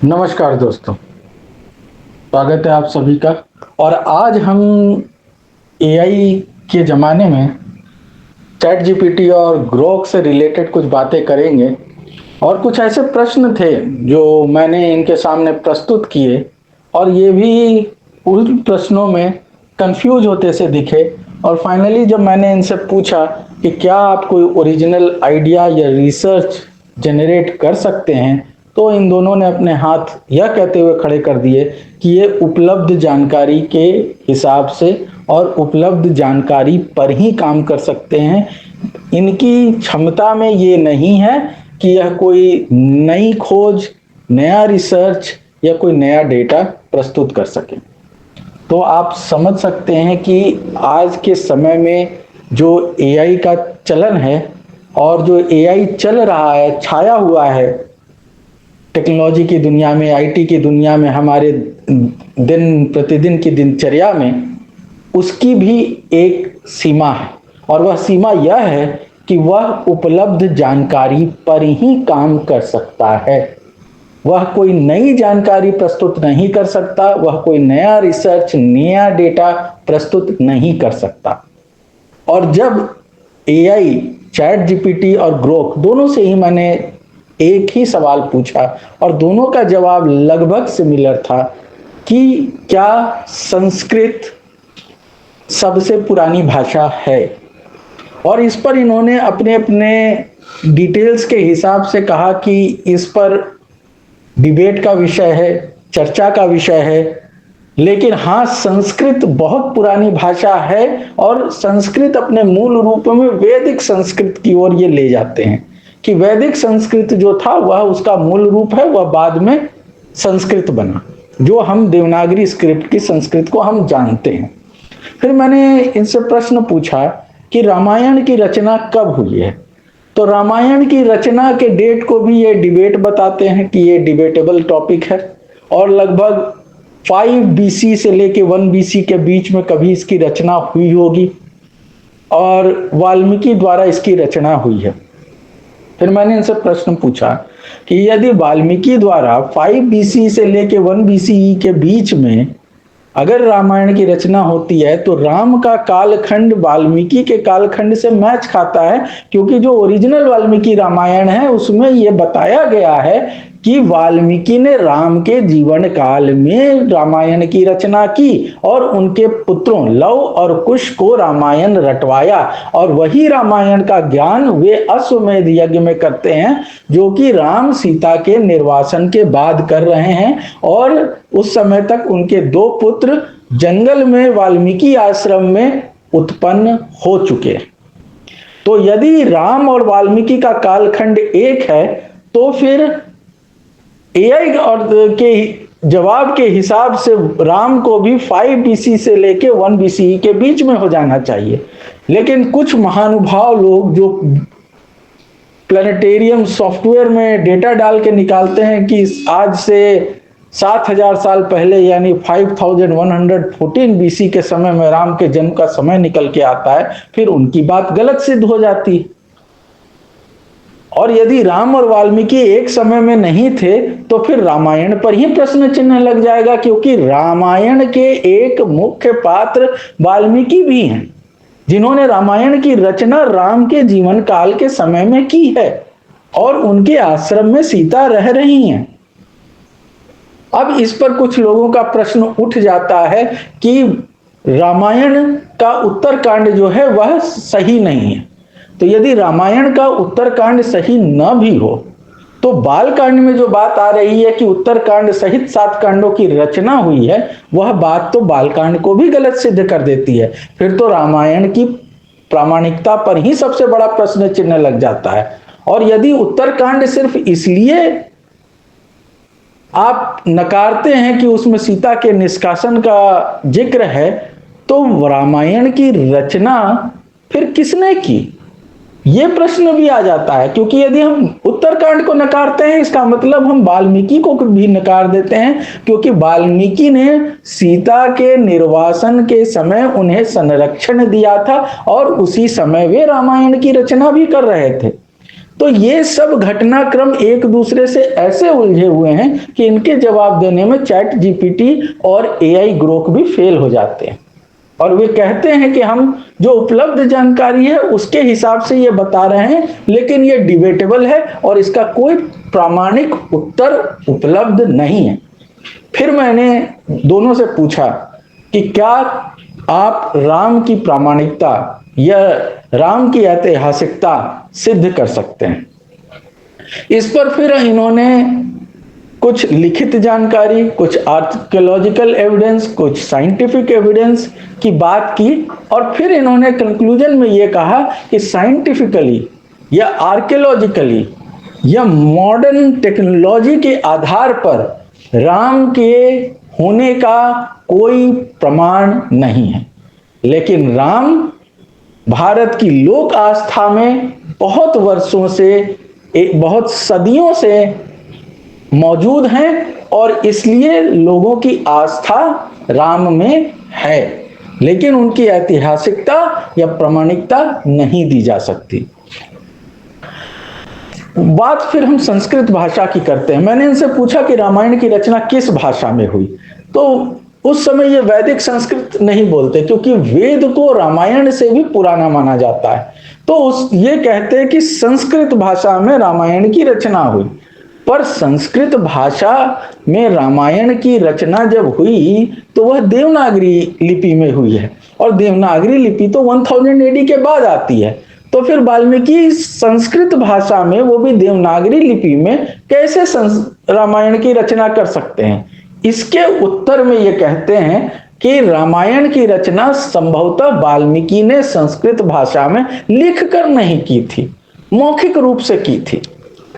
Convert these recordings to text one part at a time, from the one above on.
नमस्कार दोस्तों, स्वागत है आप सभी का। और आज हम एआई के ज़माने में चैट जीपीटी और ग्रोक से रिलेटेड कुछ बातें करेंगे। और कुछ ऐसे प्रश्न थे जो मैंने इनके सामने प्रस्तुत किए, और ये भी उन प्रश्नों में कंफ्यूज होते से दिखे। और फाइनली जब मैंने इनसे पूछा कि क्या आप कोई ओरिजिनल आइडिया या रिसर्च जनरेट कर सकते हैं, तो इन दोनों ने अपने हाथ यह कहते हुए खड़े कर दिए कि ये उपलब्ध जानकारी के हिसाब से और उपलब्ध जानकारी पर ही काम कर सकते हैं। इनकी क्षमता में ये नहीं है कि यह कोई नई खोज, नया रिसर्च या कोई नया डेटा प्रस्तुत कर सके। तो आप समझ सकते हैं कि आज के समय में जो एआई का चलन है और जो एआई चल रहा है, छाया हुआ है टेक्नोलॉजी की दुनिया में, आईटी की दुनिया में, हमारे दिन प्रतिदिन की दिनचर्या में, उसकी भी एक सीमा है। और वह सीमा यह है कि वह उपलब्ध जानकारी पर ही काम कर सकता है। वह कोई नई जानकारी प्रस्तुत नहीं कर सकता, वह कोई नया रिसर्च, नया डेटा प्रस्तुत नहीं कर सकता। और जब एआई, चैट जीपीटी और ग्रोक दोनों से ही मैंने एक ही सवाल पूछा और दोनों का जवाब लगभग सिमिलर था कि क्या संस्कृत सबसे पुरानी भाषा है। और इस पर इन्होंने अपने अपने डिटेल्स के हिसाब से कहा कि इस पर डिबेट का विषय है, चर्चा का विषय है। लेकिन हाँ, संस्कृत बहुत पुरानी भाषा है और संस्कृत अपने मूल रूप में वैदिक संस्कृत की ओर ये ले जाते हैं कि वैदिक संस्कृत जो था वह उसका मूल रूप है, वह बाद में संस्कृत बना, जो हम देवनागरी स्क्रिप्ट की संस्कृत को हम जानते हैं। फिर मैंने इनसे प्रश्न पूछा कि रामायण की रचना कब हुई है। तो रामायण की रचना के डेट को भी ये डिबेट बताते हैं कि ये डिबेटेबल टॉपिक है, और लगभग 5 बीसी से लेके 1 बीसी के बीच में कभी इसकी रचना हुई होगी, और वाल्मीकि द्वारा इसकी रचना हुई है। फिर मैंने इनसे प्रश्न पूछा कि यदि वाल्मीकि द्वारा 5 बीसी से लेके 1 बीसी के बीच में अगर रामायण की रचना होती है, तो राम का कालखंड वाल्मीकि के कालखंड से मैच खाता है, क्योंकि जो ओरिजिनल वाल्मीकि रामायण है उसमें यह बताया गया है कि वाल्मीकि ने राम के जीवन काल में रामायण की रचना की और उनके पुत्रों लव और कुश को रामायण रटवाया, और वही रामायण का ज्ञान वे अश्वमेध यज्ञ में करते हैं, जो कि राम सीता के निर्वासन के बाद कर रहे हैं। और उस समय तक उनके 2 पुत्र जंगल में वाल्मीकि आश्रम में उत्पन्न हो चुके। तो यदि राम और वाल्मीकि का कालखंड एक है, तो फिर एआई और के जवाब के हिसाब से राम को भी 5 बीसी से लेके 1 बीसी के बीच में हो जाना चाहिए। लेकिन कुछ महानुभाव लोग जो प्लानिटेरियम सॉफ्टवेयर में डेटा डाल के निकालते हैं कि आज से 7000 साल पहले यानी 5114 बीसी के समय में राम के जन्म का समय निकल के आता है, फिर उनकी बात गलत सिद्ध हो जाती है। और यदि राम और वाल्मीकि एक समय में नहीं थे, तो फिर रामायण पर ही प्रश्न चिन्ह लग जाएगा, क्योंकि रामायण के एक मुख्य पात्र वाल्मीकि भी हैं, जिन्होंने रामायण की रचना राम के जीवन काल के समय में की है, और उनके आश्रम में सीता रह रही हैं। अब इस पर कुछ लोगों का प्रश्न उठ जाता है कि रामायण का उत्तरकांड जो है वह सही नहीं है। तो यदि रामायण का उत्तरकांड सही न भी हो, तो बालकांड में जो बात आ रही है कि उत्तरकांड सहित 7 कांडों की रचना हुई है, वह बात तो बालकांड को भी गलत सिद्ध कर देती है। फिर तो रामायण की प्रामाणिकता पर ही सबसे बड़ा प्रश्न चिन्ह लग जाता है। और यदि उत्तरकांड सिर्फ इसलिए आप नकारते हैं कि उसमें सीता के निष्कासन का जिक्र है, तो रामायण की रचना फिर किसने की, ये प्रश्न भी आ जाता है। क्योंकि यदि हम उत्तरकांड को नकारते हैं, इसका मतलब हम वाल्मीकि को भी नकार देते हैं, क्योंकि वाल्मीकि ने सीता के निर्वासन के समय उन्हें संरक्षण दिया था और उसी समय वे रामायण की रचना भी कर रहे थे। तो ये सब घटनाक्रम एक दूसरे से ऐसे उलझे हुए हैं कि इनके जवाब देने में चैट जीपीटी और एआई ग्रोक भी फेल हो जाते हैं, और वे कहते हैं कि हम जो उपलब्ध जानकारी है उसके हिसाब से ये बता रहे हैं, लेकिन ये डिबेटेबल है और इसका कोई प्रामाणिक उत्तर उपलब्ध नहीं है। फिर मैंने दोनों से पूछा कि क्या आप राम की प्रामाणिकता या राम की ऐतिहासिकता सिद्ध कर सकते हैं। इस पर फिर इन्होंने कुछ लिखित जानकारी, कुछ आर्कियोलॉजिकल एविडेंस, कुछ साइंटिफिक एविडेंस की बात की, और फिर इन्होंने कंक्लूजन में यह कहा कि साइंटिफिकली या आर्कियोलॉजिकली या मॉडर्न टेक्नोलॉजी के आधार पर राम के होने का कोई प्रमाण नहीं है, लेकिन राम भारत की लोक आस्था में बहुत वर्षों से, बहुत सदियों से मौजूद हैं, और इसलिए लोगों की आस्था राम में है, लेकिन उनकी ऐतिहासिकता या प्रामाणिकता नहीं दी जा सकती। बात फिर हम संस्कृत भाषा की करते हैं। मैंने इनसे पूछा कि रामायण की रचना किस भाषा में हुई, तो उस समय ये वैदिक संस्कृत नहीं बोलते, क्योंकि वेद को रामायण से भी पुराना माना जाता है। तो ये कहते हैं कि संस्कृत भाषा में रामायण की रचना हुई। पर संस्कृत भाषा में रामायण की रचना जब हुई तो वह देवनागरी लिपि में हुई है, और देवनागरी लिपि तो 1000 एडी के बाद आती है। तो फिर वाल्मीकि संस्कृत भाषा में, वो भी देवनागरी लिपि में, कैसे रामायण की रचना कर सकते हैं। इसके उत्तर में ये कहते हैं कि रामायण की रचना संभवतः वाल्मीकि ने संस्कृत भाषा में लिखकर नहीं की थी, मौखिक रूप से की थी,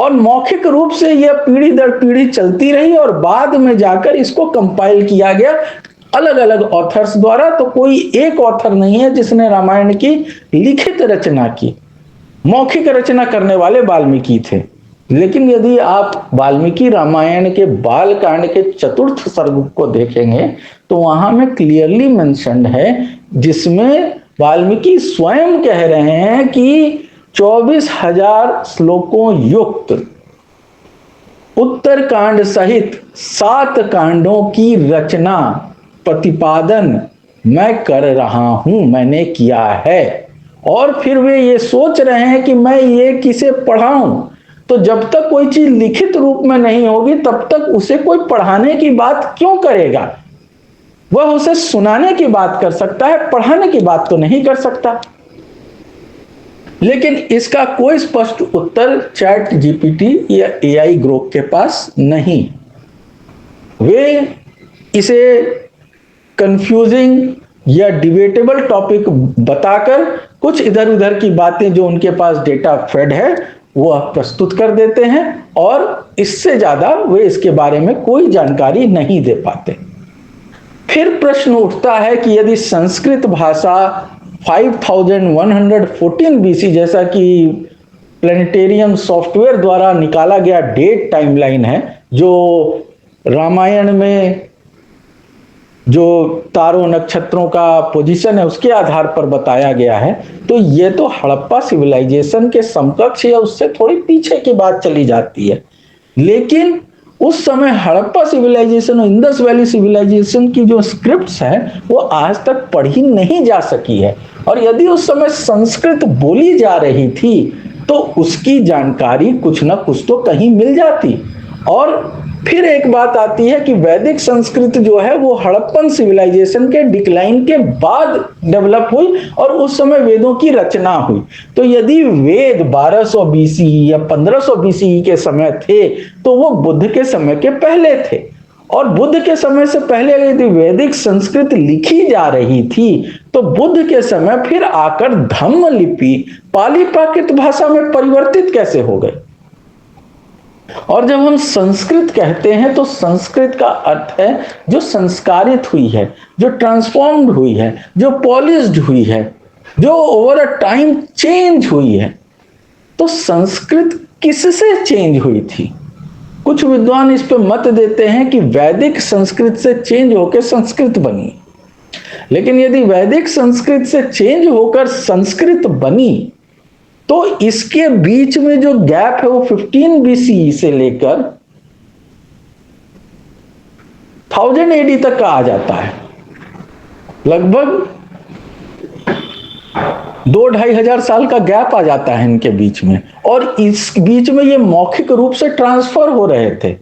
और मौखिक रूप से यह पीढ़ी दर पीढ़ी चलती रही, और बाद में जाकर इसको कंपाइल किया गया अलग अलग ऑथर्स द्वारा। तो कोई एक ऑथर नहीं है जिसने रामायण की लिखित रचना की, मौखिक रचना करने वाले वाल्मीकि थे। लेकिन यदि आप वाल्मीकि रामायण के बालकांड के 4th सर्ग को देखेंगे तो वहां में क्लियरली मेंशन्ड है, जिसमें वाल्मीकि स्वयं कह रहे हैं कि 24,000 श्लोकों युक्त उत्तर कांड सहित 7 कांडों की रचना प्रतिपादन मैं कर रहा हूं, मैंने किया है। और फिर वे ये सोच रहे हैं कि मैं ये किसे पढ़ाऊं। तो जब तक कोई चीज लिखित रूप में नहीं होगी तब तक उसे कोई पढ़ाने की बात क्यों करेगा। वह उसे सुनाने की बात कर सकता है, पढ़ाने की बात तो नहीं कर सकता। लेकिन इसका कोई स्पष्ट उत्तर चैट जीपीटी या एआई ग्रोक के पास नहीं। वे इसे कंफ्यूजिंग या डिबेटेबल टॉपिक बताकर कुछ इधर उधर की बातें जो उनके पास डेटा फेड है वह प्रस्तुत कर देते हैं, और इससे ज्यादा वे इसके बारे में कोई जानकारी नहीं दे पाते। फिर प्रश्न उठता है कि यदि संस्कृत भाषा 5114 बीसी, जैसा कि प्लेनेटेरियम सॉफ्टवेयर द्वारा निकाला गया डेट टाइमलाइन है, जो रामायण में जो तारों नक्षत्रों का पोजीशन है उसके आधार पर बताया गया है, तो ये तो हड़प्पा सिविलाइजेशन के समकक्ष या उससे थोड़ी पीछे की बात चली जाती है। लेकिन उस समय हड़प्पा सिविलाइजेशन और इंडस वैली सिविलाइजेशन की जो स्क्रिप्ट्स हैं वो आज तक पढ़ी नहीं जा सकी है, और यदि उस समय संस्कृत बोली जा रही थी तो उसकी जानकारी कुछ ना कुछ तो कहीं मिल जाती। और फिर एक बात आती है कि वैदिक संस्कृत जो है वो हड़प्पन सिविलाइजेशन के डिक्लाइन के बाद डेवलप हुई, और उस समय वेदों की रचना हुई। तो यदि वेद 1200 बीसी या 1500 बीसी के समय थे तो वो बुद्ध के समय के पहले थे, और बुद्ध के समय से पहले यदि वैदिक संस्कृत लिखी जा रही थी तो बुद्ध के समय फिर आकर धम्म लिपि पाली प्राकृत भाषा में परिवर्तित कैसे हो गई। और जब हम संस्कृत कहते हैं तो संस्कृत का अर्थ है जो संस्कारित हुई है, जो ट्रांसफॉर्म्ड हुई है, जो पॉलिश्ड हुई है, जो ओवर अ टाइम चेंज हुई है। तो संस्कृत किससे चेंज हुई थी? कुछ विद्वान इस पे मत देते हैं कि वैदिक संस्कृत से चेंज होकर संस्कृत बनी। लेकिन यदि वैदिक संस्कृत से चेंज होकर संस्कृत बनी तो इसके बीच में जो गैप है वो 15 बीसी से लेकर 1000 एडी तक का आ जाता है। लगभग 2-2.5 हजार साल का गैप आ जाता है इनके बीच में, और इस बीच में ये मौखिक रूप से ट्रांसफर हो रहे थे।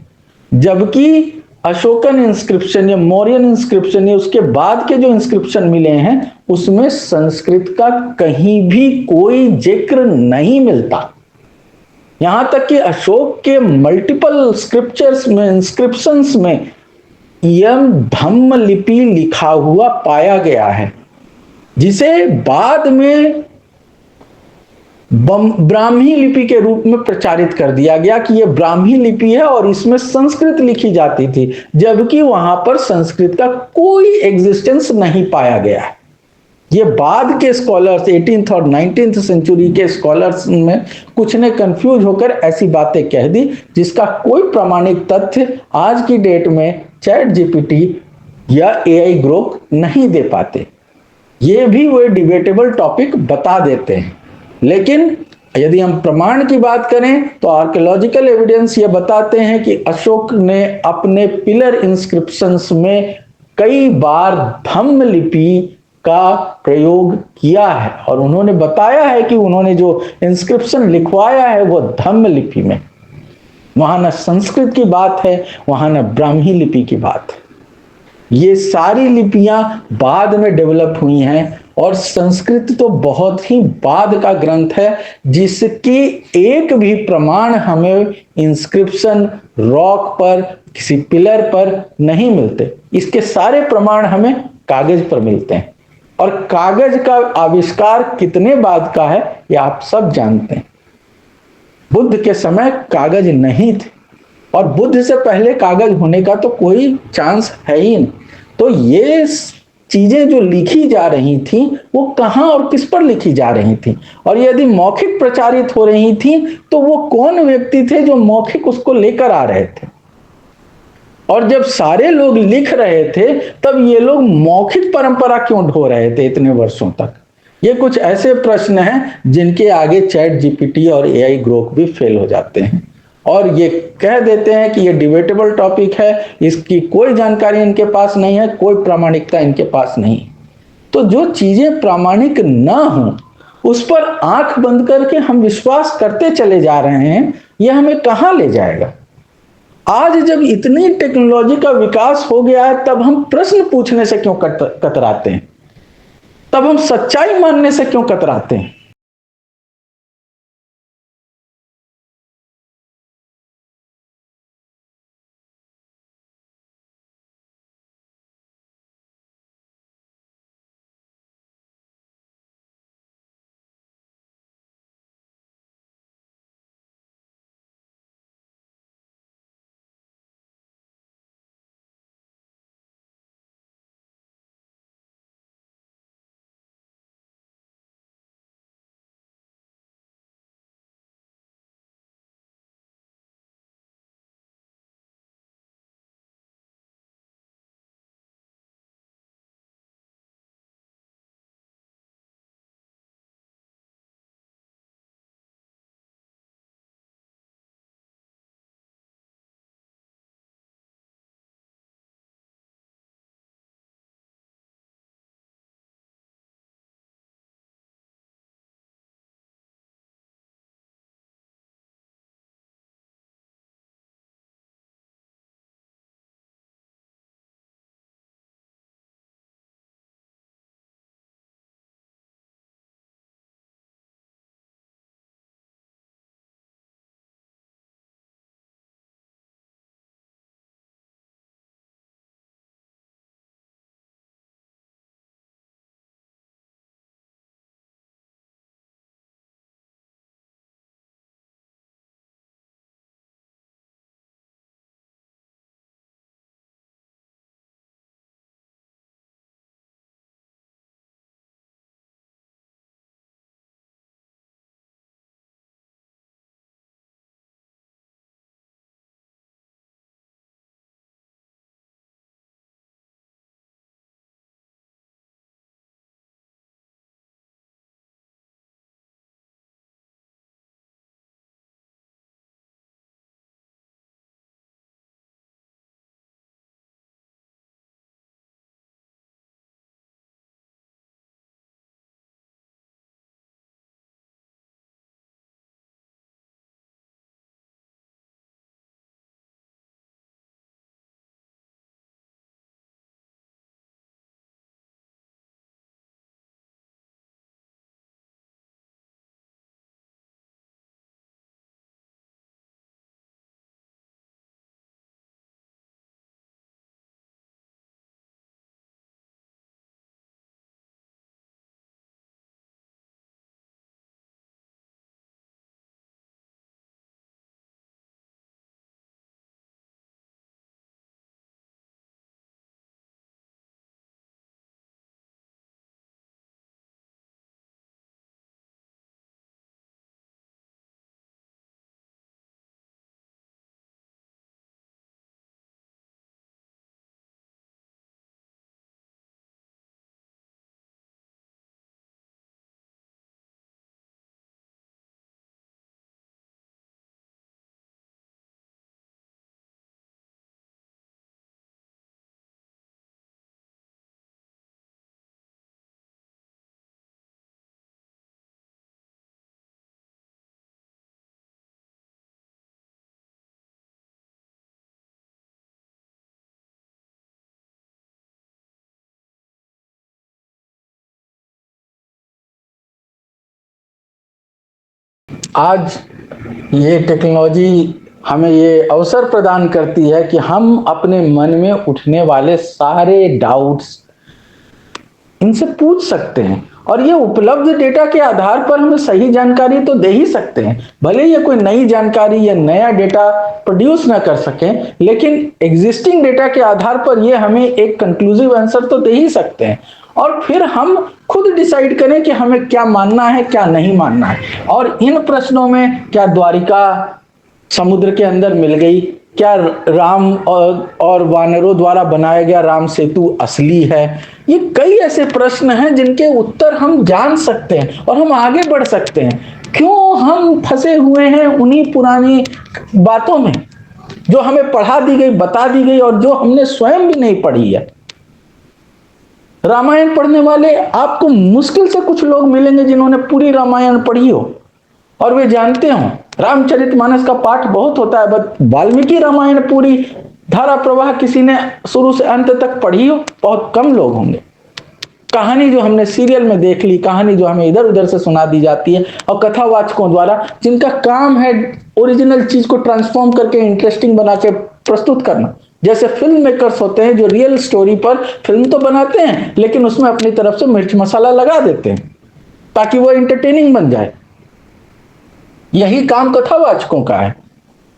जबकि अशोकन इंस्क्रिप्शन या मौर्यन इंस्क्रिप्शन या उसके बाद के जो इंस्क्रिप्शन मिले हैं उसमें संस्कृत का कहीं भी कोई जिक्र नहीं मिलता। यहां तक कि अशोक के मल्टीपल स्क्रिप्चर्स में, इंस्क्रिप्शंस में यम धम्म लिपि लिखा हुआ पाया गया है, जिसे बाद में ब्राह्मी लिपि के रूप में प्रचारित कर दिया गया कि यह ब्राह्मी लिपि है और इसमें संस्कृत लिखी जाती थी, जबकि वहां पर संस्कृत का कोई एग्जिस्टेंस नहीं पाया गया है। ये बाद के स्कॉलर्स 18th और 19th सेंचुरी के स्कॉलर्स में कुछ ने कंफ्यूज होकर ऐसी बातें कह दी जिसका कोई प्रमाणिक तथ्य आज की डेट में चैट जीपीटी या एआई ग्रोक नहीं दे पाते। ये भी वो डिबेटेबल टॉपिक बता देते हैं। लेकिन यदि हम प्रमाण की बात करें तो आर्कियोलॉजिकल एविडेंस ये बताते हैं कि अशोक ने अपने पिलर इंस्क्रिप्शंस में कई बार धम्म लिपि का प्रयोग किया है, और उन्होंने बताया है कि उन्होंने जो इंस्क्रिप्शन लिखवाया है वो धम्म लिपि में। वहां न संस्कृत की बात है, वहां न ब्राह्मी लिपि की बात है। ये सारी लिपियां बाद में डेवलप हुई हैं, और संस्कृत तो बहुत ही बाद का ग्रंथ है जिसकी एक भी प्रमाण हमें इंस्क्रिप्शन रॉक पर, किसी पिलर पर नहीं मिलते। इसके सारे प्रमाण हमें कागज पर मिलते हैं, और कागज का आविष्कार कितने बाद का है ये आप सब जानते हैं। बुद्ध के समय कागज नहीं थे, और बुद्ध से पहले कागज होने का तो कोई चांस है ही नहीं। तो ये चीजें जो लिखी जा रही थी वो कहां और किस पर लिखी जा रही थी, और यदि मौखिक प्रचारित हो रही थी तो वो कौन व्यक्ति थे जो मौखिक उसको लेकर आ रहे थे। और जब सारे लोग लिख रहे थे तब ये लोग मौखिक परंपरा क्यों ढो रहे थे इतने वर्षों तक। ये कुछ ऐसे प्रश्न हैं जिनके आगे चैट जीपीटी और एआई ग्रोक भी फेल हो जाते हैं, और ये कह देते हैं कि ये डिबेटेबल टॉपिक है, इसकी कोई जानकारी इनके पास नहीं है, कोई प्रामाणिकता इनके पास नहीं। तो जो चीजें प्रामाणिक ना हो उस पर आंख बंद करके हम विश्वास करते चले जा रहे हैं, यह हमें कहां ले जाएगा। आज जब इतनी टेक्नोलॉजी का विकास हो गया है तब हम प्रश्न पूछने से क्यों कतराते हैं, तब हम सच्चाई मानने से क्यों कतराते हैं। आज ये टेक्नोलॉजी हमें ये अवसर प्रदान करती है कि हम अपने मन में उठने वाले सारे डाउट्स इनसे पूछ सकते हैं, और ये उपलब्ध डेटा के आधार पर हमें सही जानकारी तो दे ही सकते हैं। भले ये कोई नई जानकारी या नया डेटा प्रोड्यूस ना कर सके, लेकिन एग्जिस्टिंग डेटा के आधार पर ये हमें एक कंक्लूसिव आंसर तो दे ही सकते हैं, और फिर हम खुद डिसाइड करें कि हमें क्या मानना है क्या नहीं मानना है। और इन प्रश्नों में क्या द्वारिका समुद्र के अंदर मिल गई, क्या राम और वानरों द्वारा बनाया गया राम सेतु असली है, ये कई ऐसे प्रश्न हैं जिनके उत्तर हम जान सकते हैं और हम आगे बढ़ सकते हैं। क्यों हम फंसे हुए हैं उन्हीं पुरानी बातों में जो हमें पढ़ा दी गई, बता दी गई, और जो हमने स्वयं भी नहीं पढ़ी है। रामायण पढ़ने वाले आपको मुश्किल से कुछ लोग मिलेंगे जिन्होंने पूरी रामायण पढ़ी हो और वे जानते हो। रामचरितमानस का पाठ बहुत होता है, बट वाल्मीकि रामायण पूरी धारा प्रवाह किसी ने शुरू से अंत तक पढ़ी हो, बहुत कम लोग होंगे। कहानी जो हमने सीरियल में देख ली, कहानी जो हमें इधर उधर से सुना दी जाती है, और कथावाचकों द्वारा जिनका काम है ओरिजिनल चीज को ट्रांसफॉर्म करके इंटरेस्टिंग बना के प्रस्तुत करना, जैसे फिल्म मेकर्स होते हैं जो रियल स्टोरी पर फिल्म तो बनाते हैं लेकिन उसमें अपनी तरफ से मिर्च मसाला लगा देते हैं ताकि वो एंटरटेनिंग बन जाए। यही काम कथावाचकों का है,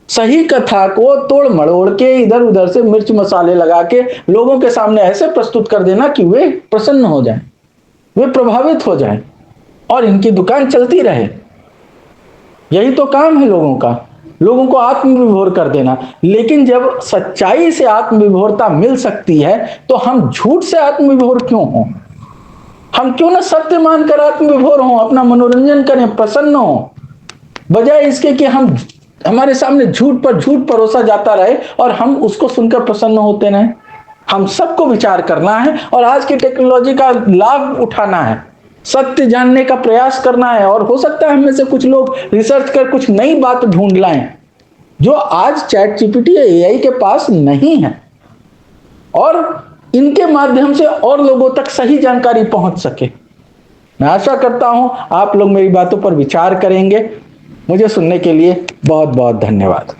सही कथा को तोड़ मड़ोड़ के इधर उधर से मिर्च मसाले लगा के लोगों के सामने ऐसे प्रस्तुत कर देना कि वे प्रसन्न हो जाएं, वे प्रभावित हो जाएं और इनकी दुकान चलती रहे। यही तो काम है लोगों का, लोगों को आत्मविभोर कर देना। लेकिन जब सच्चाई से आत्मविभोरता मिल सकती है तो हम झूठ से आत्मविभोर क्यों हो? हम क्यों ना सत्य मानकर आत्मविभोर हो, अपना मनोरंजन करें, प्रसन्न हो, बजाय इसके कि हम हमारे सामने झूठ पर झूठ परोसा जाता रहे और हम उसको सुनकर प्रसन्न होते रहें। हम सबको विचार करना है और आज की टेक्नोलॉजी का लाभ उठाना है, सत्य जानने का प्रयास करना है, और हो सकता है हमें से कुछ लोग रिसर्च कर कुछ नई बात ढूंढ लाएं जो आज चैट जीपीटी या एआई के पास नहीं है, और इनके माध्यम से और लोगों तक सही जानकारी पहुंच सके। मैं आशा करता हूं आप लोग मेरी बातों पर विचार करेंगे। मुझे सुनने के लिए बहुत बहुत धन्यवाद।